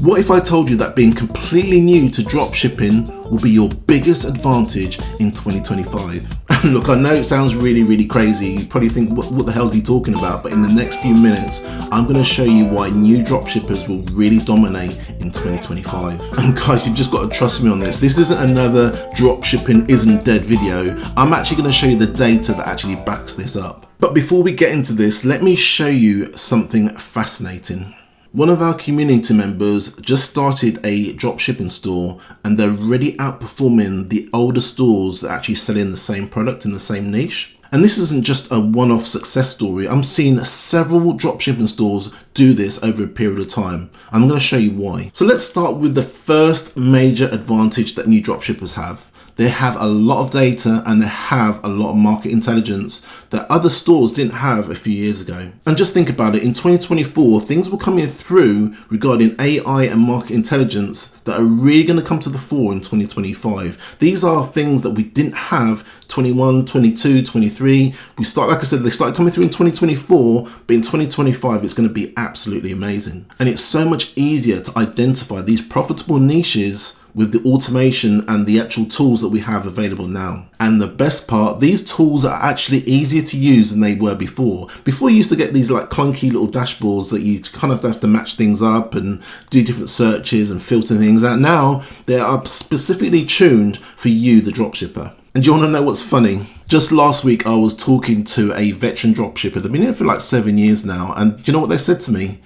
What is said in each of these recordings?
What if I told you that being completely new to dropshipping will be your biggest advantage in 2025? Look, I know it sounds really crazy. You probably think, what the hell is he talking about? But in the next few minutes, I'm going to show you why new dropshippers will really dominate in 2025. And guys, you've just got to trust me on this. This isn't another dropshipping isn't dead video. I'm actually going to show you the data that actually backs this up. But before we get into this, let me show you something fascinating. One of our community members just started a dropshipping store and they're already outperforming the older stores that are actually selling the same product in the same niche. And this isn't just a one-off success story. I'm seeing several dropshipping stores do this over a period of time. I'm going to show you why. So let's start with the first major advantage that new dropshippers have. They have a lot of data and they have a lot of market intelligence that other stores didn't have a few years ago. And just think about it, in 2024, things were coming through regarding AI and market intelligence that are really going to come to the fore in 2025. These are things that we didn't have 21, 22, 23. Like I said, they started coming through in 2024, but in 2025, it's going to be absolutely amazing. And it's so much easier to identify these profitable niches with the automation and the actual tools that we have available now. And the best part, these tools are actually easier to use than they were before. Before you used to get these like clunky little dashboards that you kind of have to match things up and do different searches and filter things out. Now they are specifically tuned for you, the dropshipper. And do you want to know what's funny? Just last week, I was talking to a veteran dropshipper. They've been in it for like 7 years now. And you know what they said to me?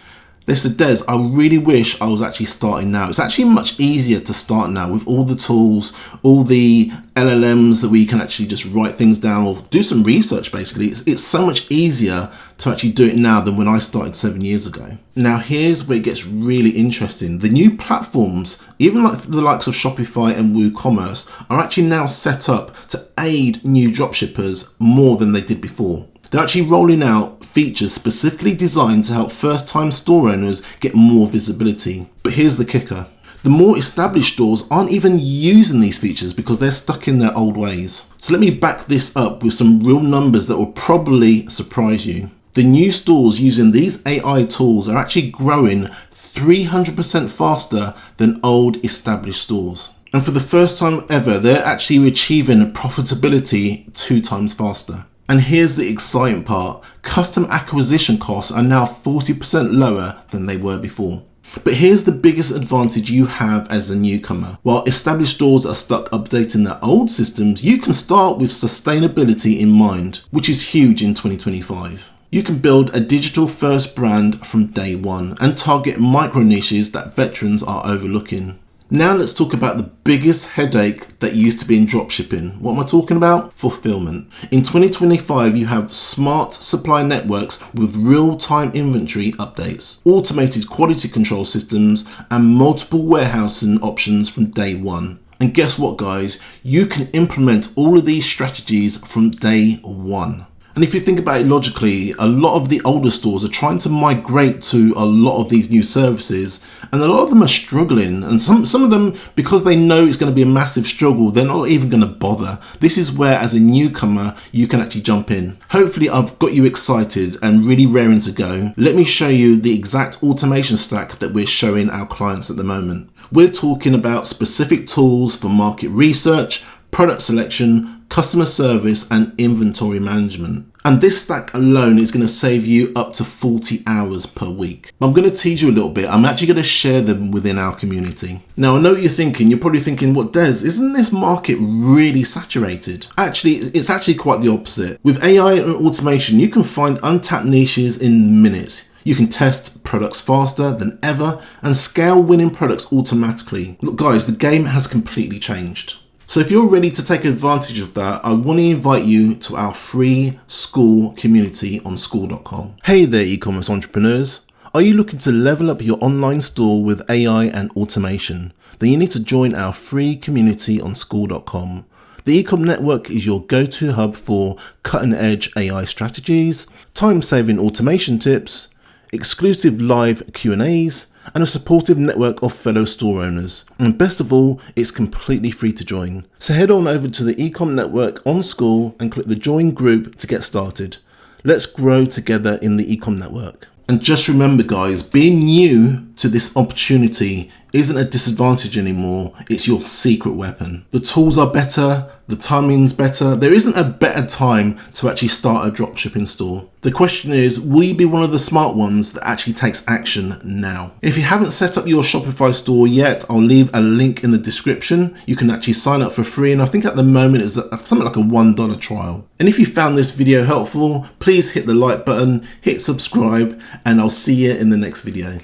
They said, Des, I really wish I was actually starting now. It's actually much easier to start now with all the tools, all the LLMs that we can actually just write things down or do some research basically. It's so much easier to actually do it now than when I started 7 years ago. Now here's where it gets really interesting. The new platforms, even like the likes of Shopify and WooCommerce, are actually now set up to aid new dropshippers more than they did before. They're actually rolling out features specifically designed to help first-time store owners get more visibility. But here's the kicker. The more established stores aren't even using these features because they're stuck in their old ways. So let me back this up with some real numbers that will probably surprise you. The new stores using these AI tools are actually growing 300% faster than old established stores. And for the first time ever, they're actually achieving profitability 2 times faster. And here's the exciting part. Customer acquisition costs are now 40% lower than they were before. But here's the biggest advantage you have as a newcomer. While established stores are stuck updating their old systems, you can start with sustainability in mind, which is huge in 2025. You can build a digital first brand from day one and target micro niches that veterans are overlooking. Now let's talk about the biggest headache that used to be in dropshipping. What am I talking about? Fulfillment. In 2025, you have smart supply networks with real-time inventory updates, automated quality control systems, and multiple warehousing options from day one. And guess what, guys? You can implement all of these strategies from day one. And if you think about it logically, a lot of the older stores are trying to migrate to a lot of these new services, and a lot of them are struggling. And some of them, because they know it's going to be a massive struggle, they're not even going to bother. This is where, as a newcomer, you can actually jump in. Hopefully, I've got you excited and really raring to go. Let me show you the exact automation stack that we're showing our clients at the moment. We're talking about specific tools for market research, product selection, customer service, and inventory management. And this stack alone is going to save you up to 40 hours per week. I'm going to tease you a little bit. I'm actually going to share them within our community. Now, I know what you're thinking. You're probably thinking, what, Des, isn't this market really saturated? Actually, it's actually quite the opposite. With AI and automation, you can find untapped niches in minutes. You can test products faster than ever and scale winning products automatically. Look, guys, the game has completely changed. So if you're ready to take advantage of that, I want to invite you to our free school community on school.com. Hey there, e-commerce entrepreneurs. Are you looking to level up your online store with AI and automation? Then you need to join our free community on school.com. The Ecom Network is your go-to hub for cutting-edge AI strategies, time-saving automation tips, exclusive live Q&As, and a supportive network of fellow store owners. And best of all, it's completely free to join. So head on over to the Ecom Network on School and click the join group to get started. Let's grow together in the Ecom Network. And just remember guys, being new to this opportunity isn't a disadvantage anymore, it's your secret weapon. The tools are better, the timing's better. There isn't a better time to actually start a dropshipping store. The question is, will you be one of the smart ones that actually takes action now? If you haven't set up your Shopify store yet, I'll leave a link in the description. You can actually sign up for free, and I think at the moment it's something like a $1 trial. And if you found this video helpful, please hit the like button, hit subscribe, and I'll see you in the next video.